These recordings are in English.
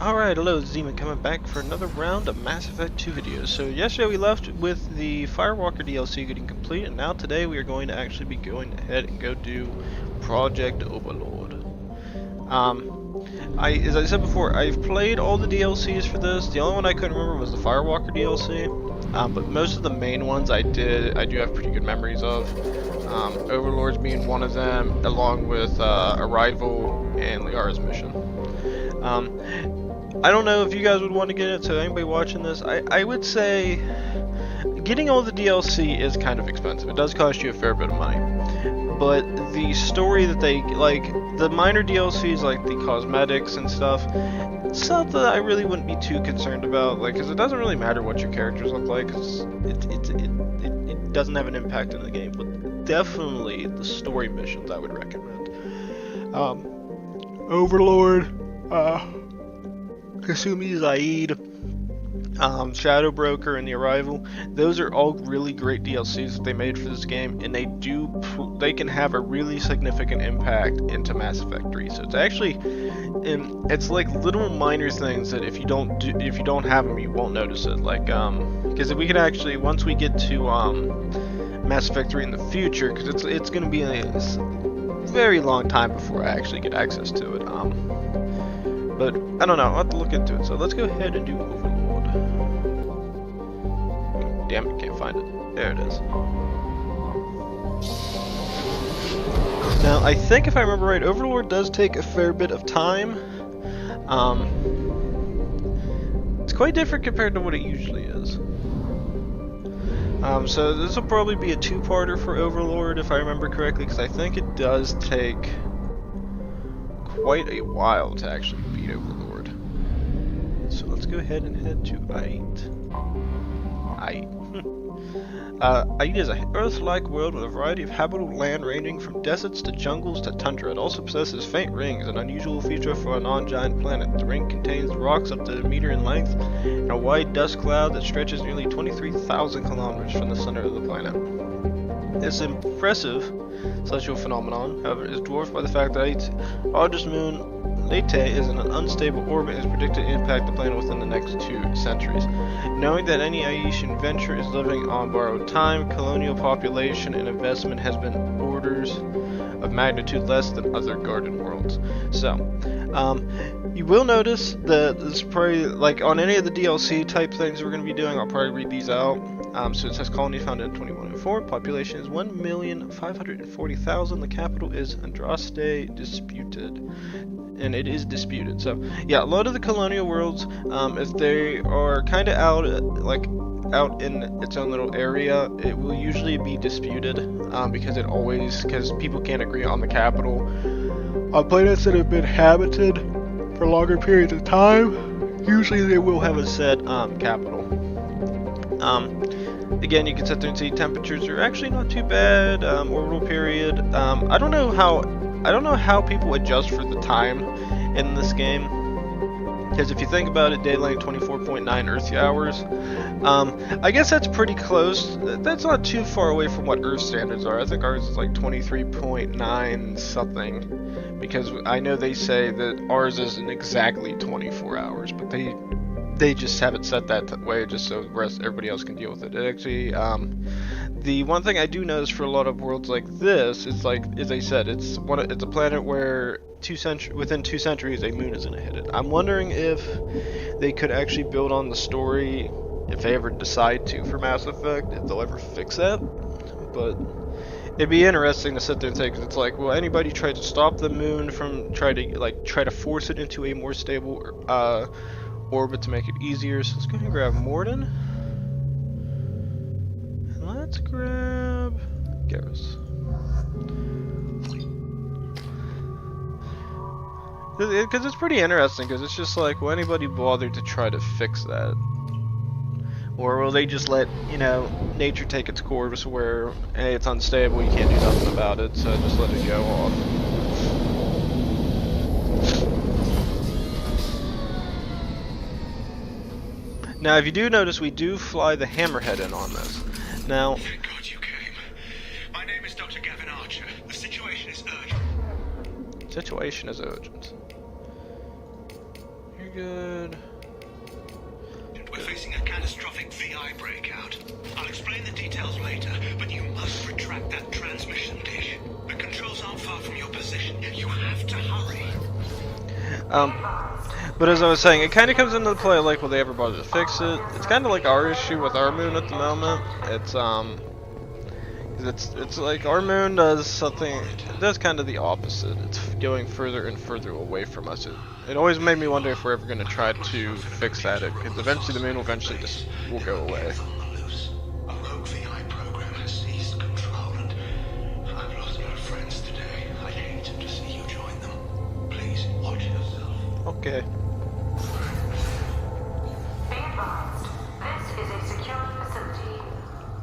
Alright, hello, Zeman coming back for another round of Mass Effect 2 videos. So yesterday we left with the Firewalker DLC getting complete, and now today we are going to actually be going ahead and go do Project Overlord. As I said before, I've played all the DLCs for this. The only one I couldn't remember was the Firewalker DLC. But most of the main ones I do have pretty good memories of. Overlords being one of them, along with Arrival and Liara's mission. I don't know if you guys would want to get it, so anybody watching this, I would say getting all the DLC is kind of expensive. It does cost you a fair bit of money. But the story that they, like, the minor DLCs, like the cosmetics and stuff, it's something that I really wouldn't be too concerned about, like, because it doesn't really matter what your characters look like, because it doesn't have an impact in the game. But definitely the story missions I would recommend. Overlord, Kasumi Zaid, Shadow Broker, and the Arrival. Those are all really great DLCs that they made for this game, and they can have a really significant impact into Mass Effect 3. So it's actually, it's like little minor things that if you don't have them, you won't notice it. Like, because if we can actually, once we get to Mass Effect 3 in the future, because it's going to be a very long time before I actually get access to it. But I don't know, I'll have to look into it. So let's go ahead and do Overlord. Damn it, can't find it. There it is. Now, I think if I remember right, Overlord does take a fair bit of time. It's quite different compared to what it usually is. So this will probably be a two-parter for Overlord, if I remember correctly, because I think it does take quite a while to actually beat Overlord. So let's go ahead and head to Ait. Ait is an Earth-like world with a variety of habitable land ranging from deserts to jungles to tundra. It also possesses faint rings, an unusual feature for a non-giant planet. The ring contains rocks up to a meter in length and a wide dust cloud that stretches nearly 23,000 kilometers from the center of the planet. This impressive celestial phenomenon, however, is dwarfed by the fact that Ait's largest moon, Leyte, is in an unstable orbit and is predicted to impact the planet within the next 2 centuries. Knowing that any Aitian venture is living on borrowed time, colonial population and investment has been orders of magnitude less than other garden worlds. So, you will notice that this is probably, like, on any of the DLC type things we're going to be doing, I'll probably read these out. So it says colony founded in 2104, population is 1,540,000, the capital is Andraste, disputed. And it is disputed. So yeah, a lot of the colonial worlds, if they are kind of out in its own little area, it will usually be disputed, because people can't agree on the capital. On planets that have been habited for longer periods of time, usually they will have a set capital. Again, you can sit there and see temperatures are actually not too bad. Orbital period. I don't know how people adjust for the time in this game, because if you think about it, day length 24.9 Earth hours. I guess that's pretty close. That's not too far away from what Earth standards are. I think ours is like 23.9 something, because I know they say that ours isn't exactly 24 hours, but they just have it set that way just so everybody else can deal with it. It actually, the one thing I do notice for a lot of worlds like this is, like, as I said, it's a planet where within 2 centuries a moon is going to hit it. I'm wondering if they could actually build on the story, if they ever decide to, for Mass Effect, if they'll ever fix that. But it'd be interesting to sit there and say, because it's like, well, anybody try to stop the moon from try to force it into a more stable orbit to make it easier. So let's go ahead and grab Morden. And let's grab Garrus. Because it's pretty interesting, because it's just like, will anybody bother to try to fix that? Or will they just let, nature take its course where, hey, it's unstable, you can't do nothing about it, so just let it go off. Now, if you do notice, we do fly the Hammerhead in on this. Now, thank God you came. My name is Dr. Gavin Archer. The situation is urgent. Situation is urgent. You're good. We're facing a catastrophic VI breakout. I'll explain the details later, but you must retract that transmission dish. The controls aren't far from your position. You have to hurry. But as I was saying, it kind of comes into play like, will they ever bother to fix it? It's kind of like our issue with our moon at the moment. It's like our moon does something, it does kind of the opposite. It's going further and further away from us. It always made me wonder if we're ever going to try to fix that, because eventually the moon will eventually just will go away. A rogue VI program has seized control, and I've lost a lot of friends today. I'd hate to see you join them. Please watch yourself. Okay. Be advised, this is a secure facility.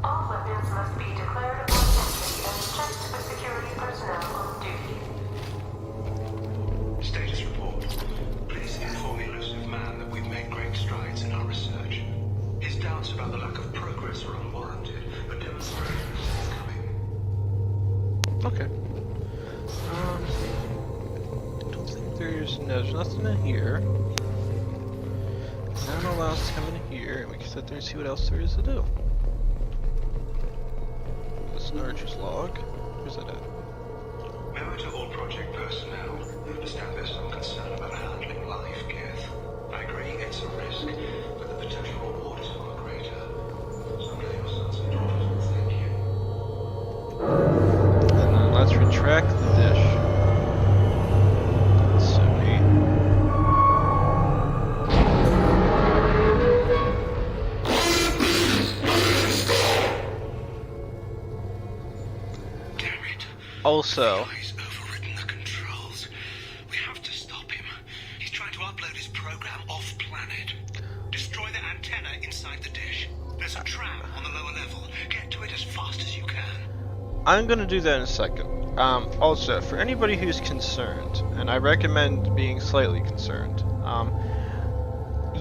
All weapons must be declared upon entry and checked for security personnel on duty. Status report. Please inform Elusive Man that we've made great strides in our research. His doubts about the lack of progress are unwarranted, but demonstrations is coming. Okay. I don't think there's nothing in here. No one allows us to come in here, and we can sit there and see what else there is to do. This Archer's log. Where's that at? Memo to all project personnel. I understand there's some concern about handling life, Keth. I agree it's a risk, but the potential reward is far greater. Someday your sons and daughters will thank you. And then let's retract the dish. So neat. Damn it. Also, He's overridden the controls. We have to stop him. He's trying to upload his program off-planet. Destroy the antenna inside the dish. There's a tram on the lower level. Get to it as fast as you can. I'm gonna do that in a second. Also, for anybody who's concerned, and I recommend being slightly concerned,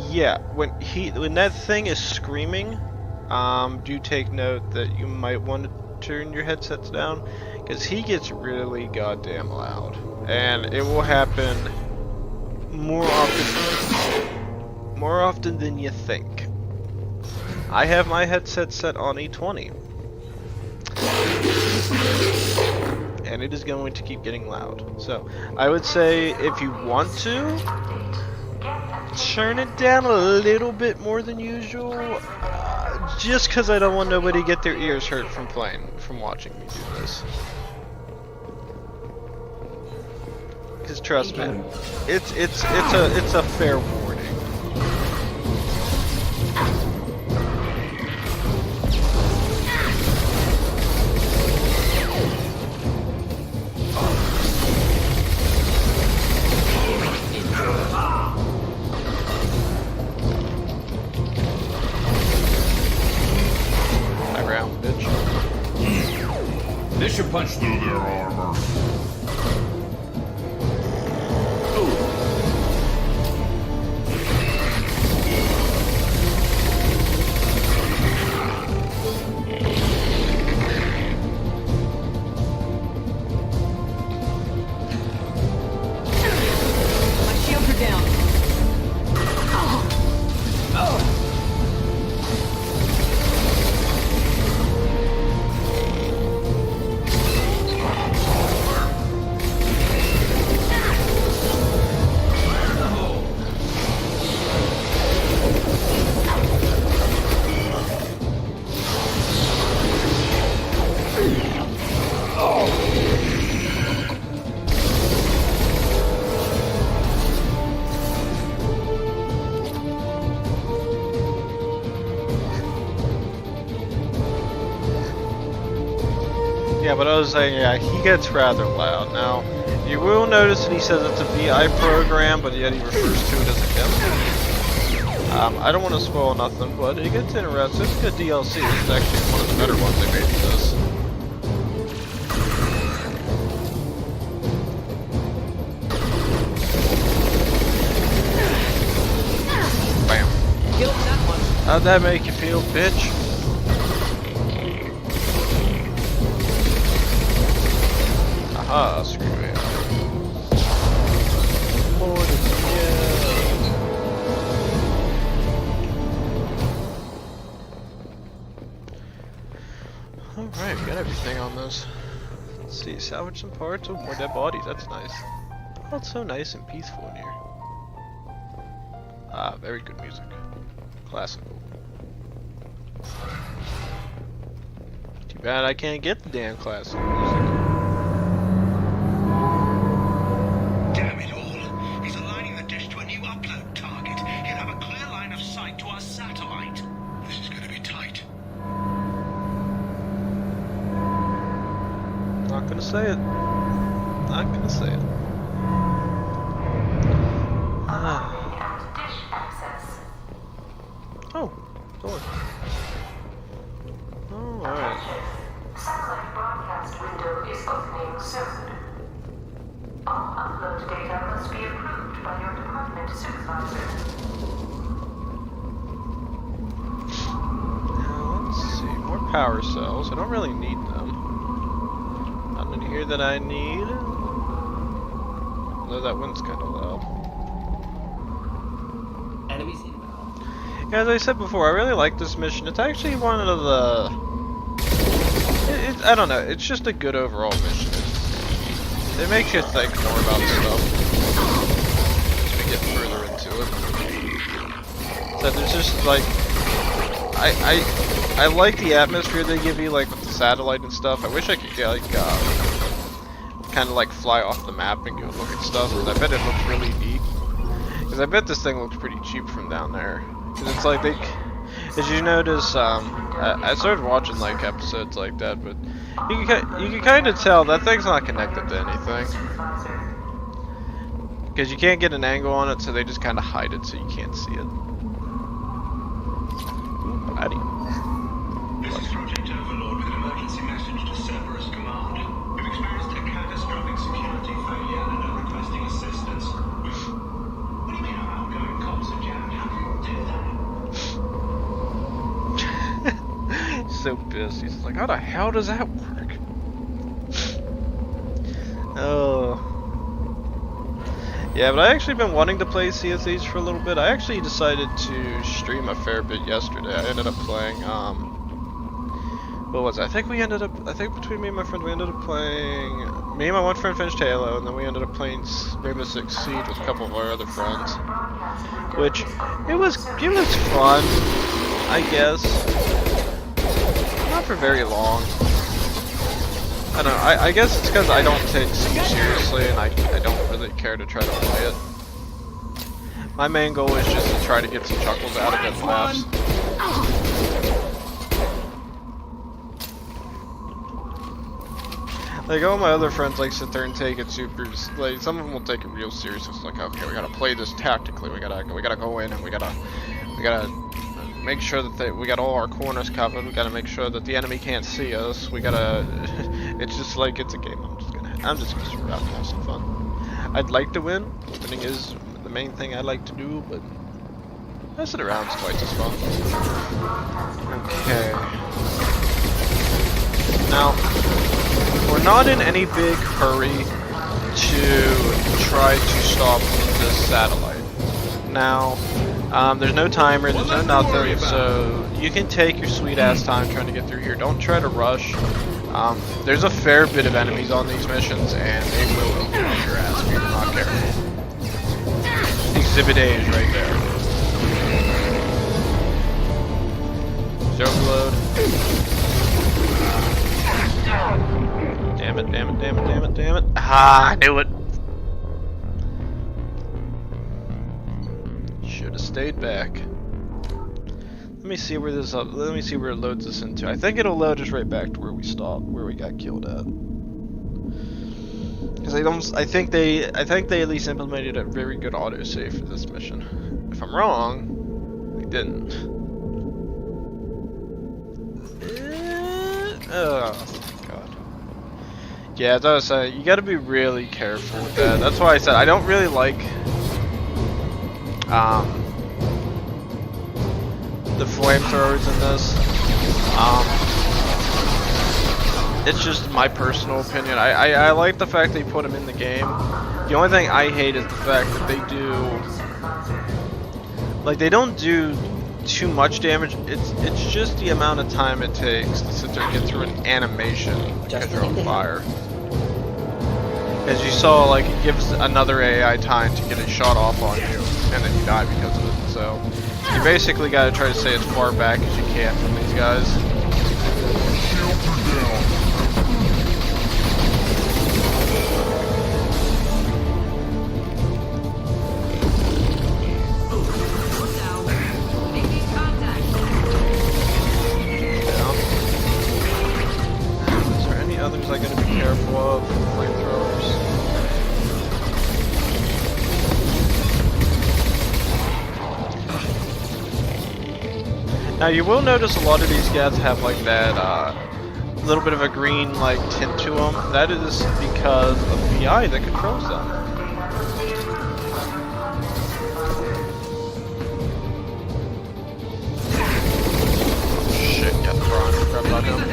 yeah, when that thing is screaming, do take note that you might want to turn your headsets down, because he gets really goddamn loud, and it will happen more often than you think. I have my headset set on E20. And it is going to keep getting loud. So, I would say if you want to, turn it down a little bit more than usual. Just because I don't want nobody to get their ears hurt from watching me do this. Because trust me, it's a fair warning. This should punch through their armor. My shields are down. Yeah, but I was saying, yeah, he gets rather loud. Now, you will notice that he says it's a VI program, but yet he refers to it as a demo. I don't want to spoil nothing, but it gets interesting. It's a good DLC. It's actually one of the better ones they made for this. Bam. Killed that one. How'd that make you feel, bitch? Aha, screw it. More than yeah. Alright, we got everything on this. Let's see, salvage some parts. Oh, more dead bodies, that's nice. Oh, it's so nice and peaceful in here. Ah, very good music. Classical. Too bad I can't get the damn classical music. Damn it all. He's aligning the dish to a new upload target. He'll have a clear line of sight to our satellite. This is going to be tight. Not gonna say it. Not gonna say it. And dish access. Oh, door. Oh, alright. Satellite broadcast window is opening soon. All upload data must be approved by your department supervisor. Now, let's see. More power cells. I don't really need them. Nothing in here that I need. Although that wind's kind of loud. Enemies inbound. Yeah, as I said before, I really like this mission. It's actually one of the... I don't know, it's just a good overall mission. It makes you think more about stuff as we get further into it. So there's just like... I like the atmosphere they give you, like with the satellite and stuff. I wish I could get like kind of like fly off the map and go look at stuff, because I bet it looks really neat. Because I bet this thing looks pretty cheap from down there. Because it's like they, as you notice, I started watching like episodes like that, but you can kind of tell that thing's not connected to anything. Because you can't get an angle on it, so they just kind of hide it so you can't see it. Ooh, howdy. This is Project Overlord with an emergency message to Cerberus Command. We've experienced a catastrophic security failure and are requesting assistance. What do you mean our outgoing comms are jammed? How do you do that? So pissed. He's like, how the hell does that work? Oh. Yeah, but I actually been wanting to play CSH for a little bit. I actually decided to stream a fair bit yesterday. I ended up playing, what was it? I think between me and my friend, we ended up playing, me and my one friend finished Halo, and then we ended up playing Rainbow Six Siege with a couple of our other friends. Which, it was fun, I guess. Not for very long. I don't know, I guess it's because I don't take Siege seriously, and I don't really care to try to play it. My main goal is just to try to get some chuckles out of it and laughs. Like, all my other friends, like, sit there and take it super, like, some of them will take it real serious. It's like, okay, we gotta play this tactically, we gotta go in and we gotta make sure that we got all our corners covered, we gotta make sure that the enemy can't see us, we gotta, it's just like, it's a game, I'm just gonna sit around and have some fun. I'd like to win, winning is the main thing I like to do, but I sit around, it's twice as fun. Okay. Now, we're not in any big hurry to try to stop this satellite. Now, there's no timer, there's no nothing, so you can take your sweet ass time trying to get through here. Don't try to rush. There's a fair bit of enemies on these missions, and they will get on your ass if you're not careful. Exhibit A is right there. Overlord. Damn it, damn it, damn it, damn it, damn it. Ah, I knew it. Should have stayed back. Let me see where let me see where it loads us into. I think it'll load us right back to where we stopped, where we got killed at. Because I think they at least implemented a very good autosave for this mission. If I'm wrong, they didn't. Oh god. Yeah, as I was saying, you gotta be really careful with that. That's why I said I don't really like the flamethrowers in this. It's just my personal opinion. I like the fact they put them in the game. The only thing I hate is the fact that they do, like, they don't do too much damage. It's just the amount of time it takes to sit there and get through an animation because you're on fire. As you saw, like, it gives another AI time to get a shot off on you, and then you die because of it. So you basically got to try to stay as far back as you can from these guys. Others I gotta be careful of, flamethrowers. Now you will notice a lot of these guys have like that little bit of a green like tint to them. That is because of the AI that controls them. Shit, got the bronze. Grab on him.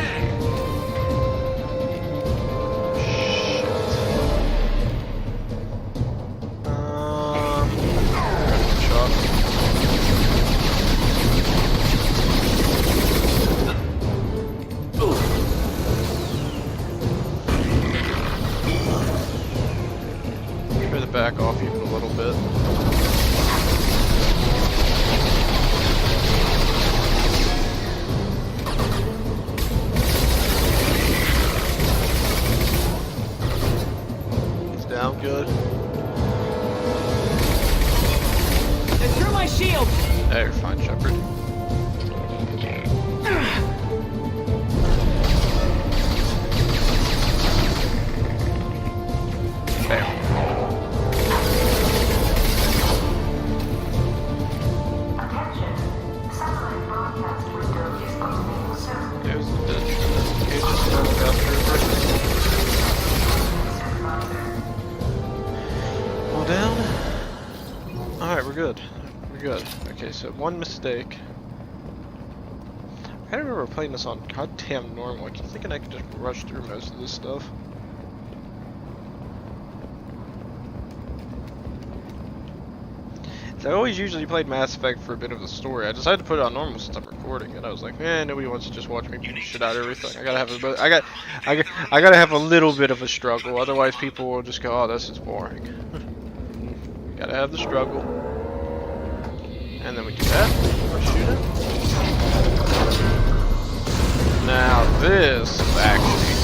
Back off even a little bit. He's down good. And through my shield! Hey, you're fine, Shepard. Bam. Down. Alright, we're good. We're good. Okay, so one mistake. I don't remember playing this on goddamn normal. I keep thinking I could just rush through most of this stuff. So I always usually played Mass Effect for a bit of the story. I decided to put it on normal since I'm recording it. I was like, man, nobody wants to just watch me beat shit out of everything. I gotta have I gotta have a little bit of a struggle. Otherwise, people will just go, oh, this is boring. Gotta have the struggle. And then we do that. We'll shoot it. Now this is actually...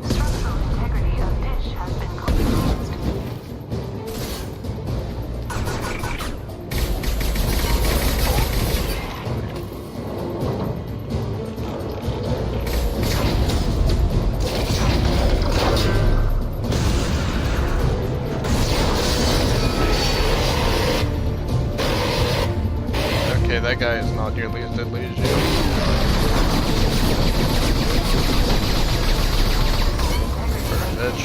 Structural integrity of dish has been compromised. That guy is not nearly as deadly as you. Bitch.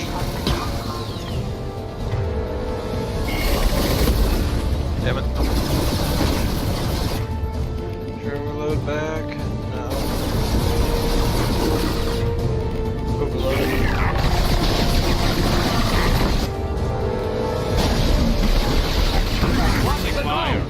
Damn it. Overload back. No. Overload. Fire.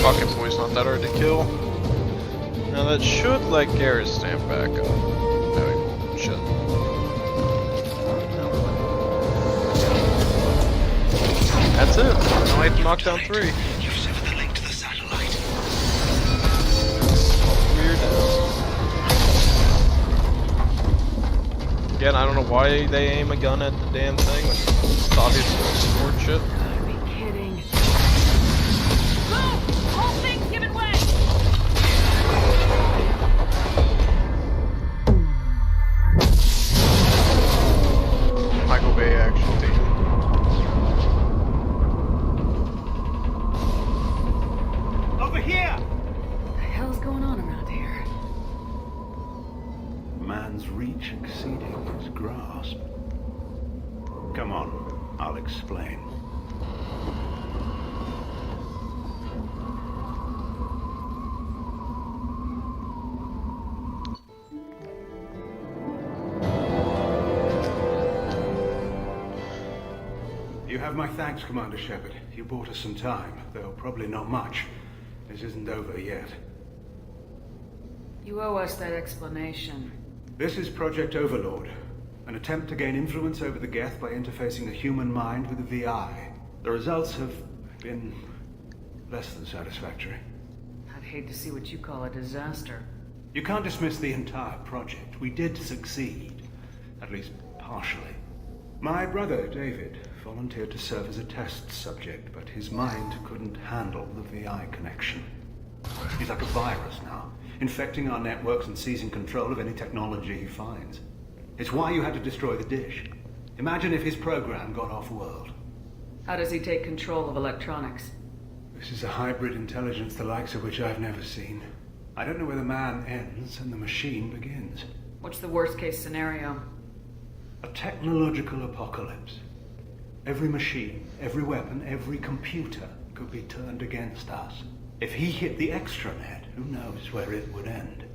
Fucking boy's not that hard to kill. Now that should let Garrett stand back up. No, he won't. Shit. That's it. Now I have to knock down 3. You've severed the link to the satellite. Weird. Again, I don't know why they aim a gun at the damn thing. It's obviously support shit. Gotta be kidding. Move! Whole thing's giving way! Michael Bay action team. Over here! What the hell's going on around here? Man's reach exceeding his grasp. Come on, I'll explain. You have my thanks, Commander Shepard. You bought us some time, though probably not much. This isn't over yet. You owe us that explanation. This is Project Overlord, an attempt to gain influence over the Geth by interfacing the human mind with the VI. The results have been less than satisfactory. I'd hate to see what you call a disaster. You can't dismiss the entire project. We did succeed, at least partially. My brother, David, volunteered to serve as a test subject, but his mind couldn't handle the VI connection. He's like a virus now, infecting our networks and seizing control of any technology he finds. It's why you had to destroy the dish. Imagine if his program got off-world. How does he take control of electronics? This is a hybrid intelligence the likes of which I've never seen. I don't know where the man ends and the machine begins. What's the worst-case scenario? A technological apocalypse. Every machine, every weapon, every computer could be turned against us. If he hit the extranet, who knows where it would end?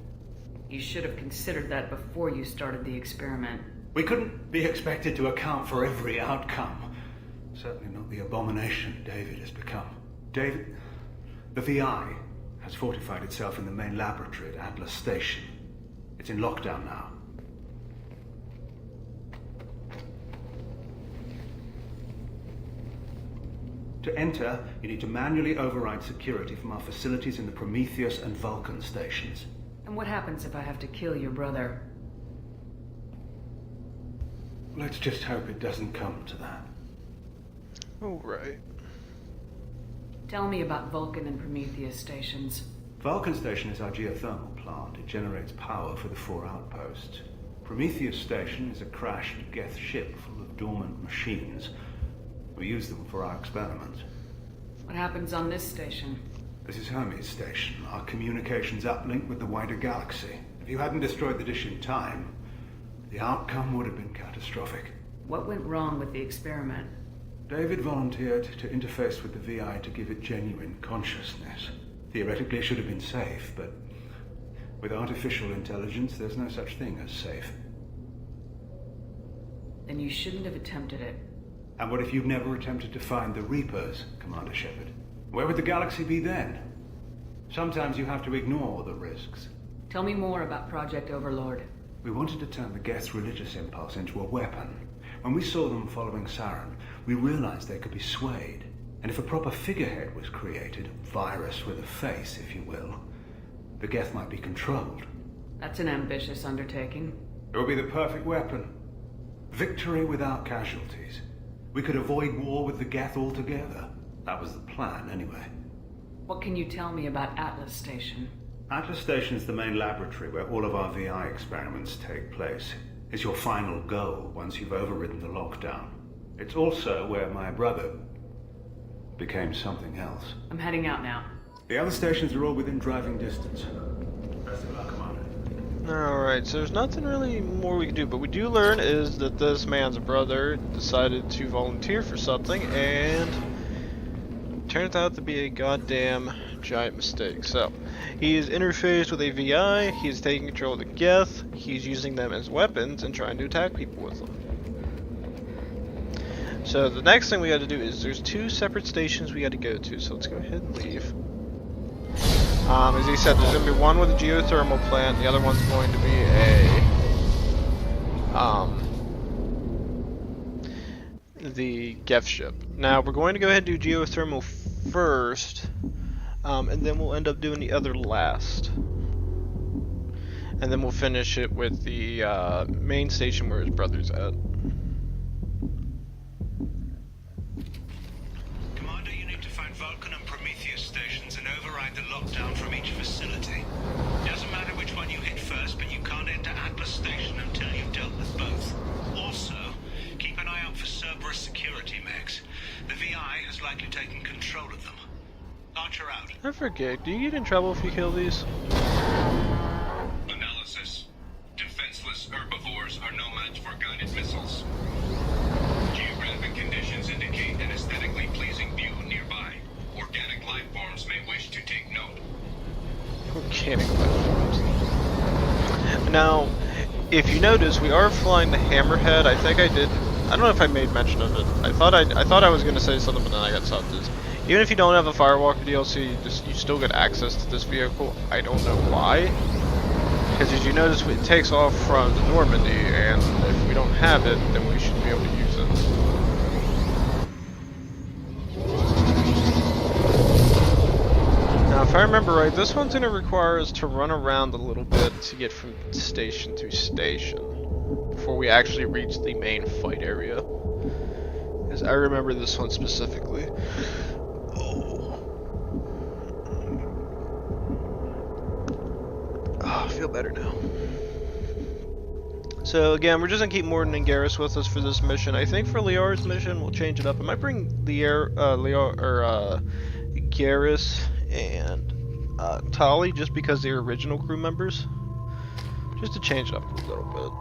You should have considered that before you started the experiment. We couldn't be expected to account for every outcome. Certainly not the abomination David has become. David, the VI has fortified itself in the main laboratory at Atlas Station. It's in lockdown now. To enter, you need to manually override security from our facilities in the Prometheus and Vulcan stations. And what happens if I have to kill your brother? Let's just hope it doesn't come to that. Oh, right. Tell me about Vulcan and Prometheus stations. Vulcan Station is our geothermal plant. It generates power for the 4 outposts. Prometheus Station is a crashed Geth ship full of dormant machines. We use them for our experiments. What happens on this station? This is Hermes Station, our communications uplink with the wider galaxy. If you hadn't destroyed the dish in time, the outcome would have been catastrophic. What went wrong with the experiment? David volunteered to interface with the VI to give it genuine consciousness. Theoretically, it should have been safe, but with artificial intelligence, there's no such thing as safe. Then you shouldn't have attempted it. And what if you'd never attempted to find the Reapers, Commander Shepard? Where would the galaxy be then? Sometimes you have to ignore the risks. Tell me more about Project Overlord. We wanted to turn the Geth's religious impulse into a weapon. When we saw them following Saren, we realized they could be swayed. And if a proper figurehead was created, a virus with a face, if you will, the Geth might be controlled. That's an ambitious undertaking. It would be the perfect weapon. Victory without casualties. We could avoid war with the Geth altogether. That was the plan, anyway. What can you tell me about Atlas Station? Atlas Station is the main laboratory where all of our VI experiments take place. It's your final goal once you've overridden the lockdown. It's also where my brother became something else. I'm heading out now. The other stations are all within driving distance. Best of luck, Commander. Alright, so there's nothing really more we can do, but we do learn is that this man's brother decided to volunteer for something, and turns out to be a goddamn giant mistake. So, he is interfaced with a VI, he's taking control of the Geth, he's using them as weapons and trying to attack people with them. So the next thing we gotta do is there's 2 separate stations we gotta go to, so let's go ahead and leave. As he said, there's going to be one with a geothermal plant, the other one's going to be the Geth ship. Now, we're going to go ahead and do geothermal first, and then we'll end up doing the other last. And then we'll finish it with the main station where his brother's at. Commander, you need to find Vulcan and Prometheus stations and override the lockdown from each facility. Doesn't matter which one you hit first, but you can't enter Atlas Station until you've dealt with both. Also, keep an eye out for Cerberus security mechs. The VI has likely taken control of them. Archer out. I forget, do you get in trouble if you kill these? Analysis. Defenseless herbivores are no match for guided missiles. Geographic conditions indicate an aesthetically pleasing view nearby. Organic life forms may wish to take note. Organic life forms. Now, if you notice, we are flying the Hammerhead. I think I did I don't know if I made mention of it. I thought I was gonna say something, but then I got stopped. Even if you don't have a Firewalker DLC, you still get access to this vehicle. I don't know why. Because as you notice, it takes off from the Normandy, and if we don't have it, then we should be able to use it. Now, if I remember right, this one's going to require us to run around a little bit to get from station to station before we actually reach the main fight area. Because I remember this one specifically. Oh, I feel better now. So again, we're just gonna keep Morton and Garrus with us for this mission. I think for Liar's mission, we'll change it up. I might bring Garrus and Tali just because they're original crew members, just to change it up a little bit.